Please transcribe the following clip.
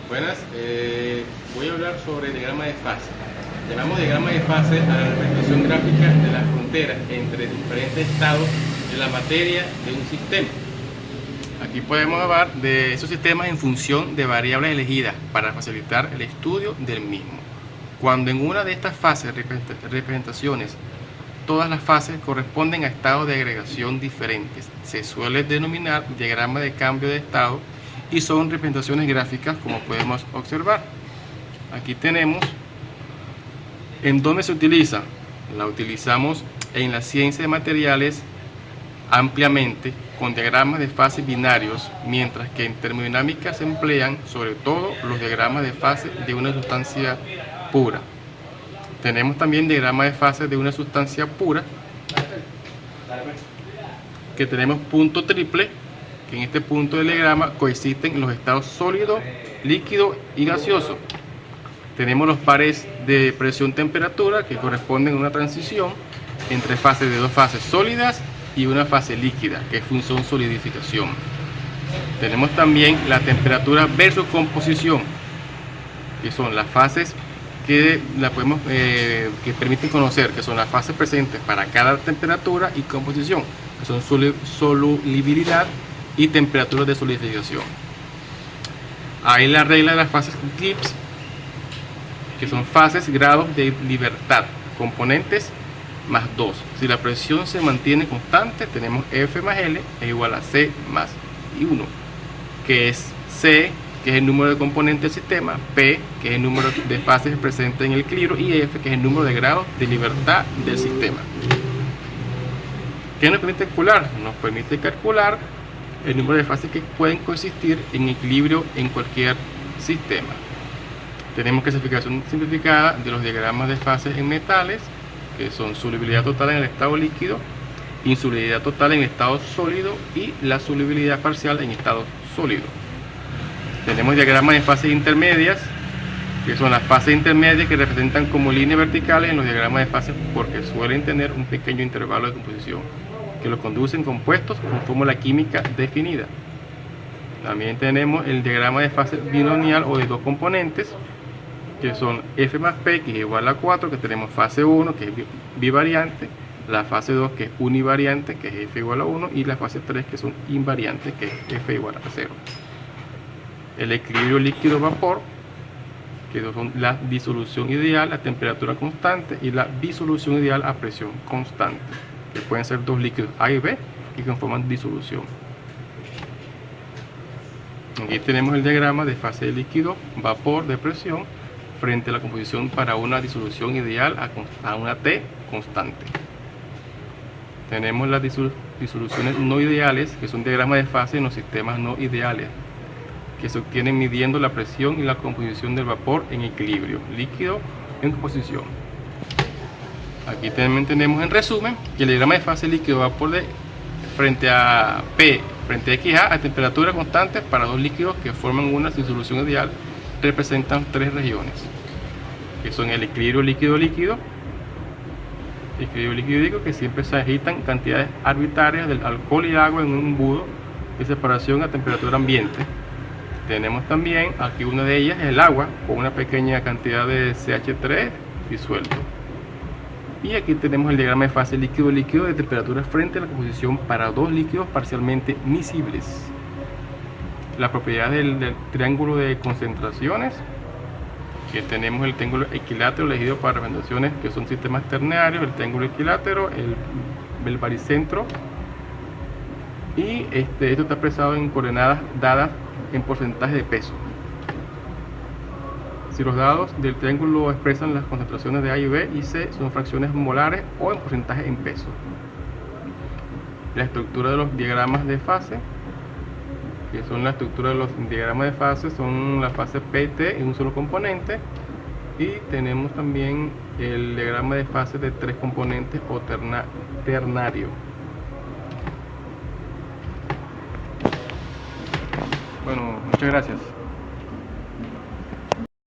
Buenas, voy a hablar sobre el diagrama de fase. Llamamos diagrama de fase a la representación gráfica de las fronteras entre diferentes estados de la materia de un sistema. Aquí podemos hablar de esos sistemas en función de variables elegidas para facilitar el estudio del mismo. Cuando en una de estas fases representaciones todas las fases corresponden a estados de agregación diferentes, se suele denominar diagrama de cambio de estado y son representaciones gráficas, como podemos observar. Aquí tenemos en dónde se utiliza. La utilizamos en la ciencia de materiales ampliamente con diagramas de fase binarios, mientras que en termodinámica se emplean sobre todo los diagramas de fase de una sustancia pura. Tenemos también diagrama de fase de una sustancia pura, que tenemos punto triple, que en este punto del diagrama coexisten los estados sólido, líquido y gaseoso. Tenemos los pares de presión-temperatura que corresponden a una transición entre fases de dos fases sólidas y una fase líquida, que es función solidificación. Tenemos también la temperatura versus composición, que son las fases que permiten conocer, que son las fases presentes para cada temperatura, y composición, que son solubilidad y temperatura de solidificación. Hay la regla de las fases Gibbs, que son fases, grados de libertad, componentes más 2. Si la presión se mantiene constante, tenemos F más L es igual a C más I1, que es C, que es el número de componentes del sistema, P, que es el número de fases presentes en el equilibrio, y F, que es el número de grados de libertad del sistema. ¿Qué nos permite calcular? Nos permite calcular el número de fases que pueden coexistir en equilibrio en cualquier sistema. Tenemos clasificación simplificada de los diagramas de fases en metales, que son solubilidad total en el estado líquido, insolubilidad total en estado sólido y la solubilidad parcial en estado sólido. Tenemos diagramas de fases intermedias, que son las fases intermedias que representan como líneas verticales en los diagramas de fases, porque suelen tener un pequeño intervalo de composición que los conducen compuestos con fórmula química definida. También tenemos el diagrama de fase binomial o de dos componentes, que son F más P, que es igual a 4, que tenemos fase 1, que es bivariante, la fase 2, que es univariante, que es F igual a 1, y la fase 3, que son invariantes, que es F igual a 0. El equilibrio líquido-vapor, que son la disolución ideal a temperatura constante y la disolución ideal a presión constante, que pueden ser dos líquidos A y B que conforman disolución. Aquí tenemos el diagrama de fase de líquido-vapor de presión frente a la composición para una disolución ideal a una T constante. Tenemos las disoluciones no ideales, que son diagramas de fase en los sistemas no ideales, que se obtienen midiendo la presión y la composición del vapor en equilibrio, líquido en composición. Aquí también tenemos en resumen que el diagrama de fase líquido-vapor frente a P, frente a XA a temperatura constante para dos líquidos que forman una disolución ideal, representan tres regiones, que son el equilibrio líquido-líquido, que siempre se agitan cantidades arbitrarias del alcohol y agua en un embudo de separación a temperatura ambiente. Tenemos también aquí una de ellas, el agua, con una pequeña cantidad de CH3 disuelto. Y aquí tenemos el diagrama de fase líquido-líquido de temperatura frente a la composición para dos líquidos parcialmente miscibles. Las propiedades del triángulo de concentraciones, que tenemos el triángulo equilátero elegido para representaciones que son sistemas ternarios, el triángulo equilátero, el baricentro, y esto está expresado en coordenadas dadas en porcentaje de peso. Si los dados del triángulo expresan las concentraciones de A y B y C, son fracciones molares o en porcentaje en peso. La estructura de los diagramas de fase, que son la estructura de los diagramas de fase, son la fase P y T en un solo componente, y tenemos también el diagrama de fase de tres componentes o ternario. Bueno, muchas gracias.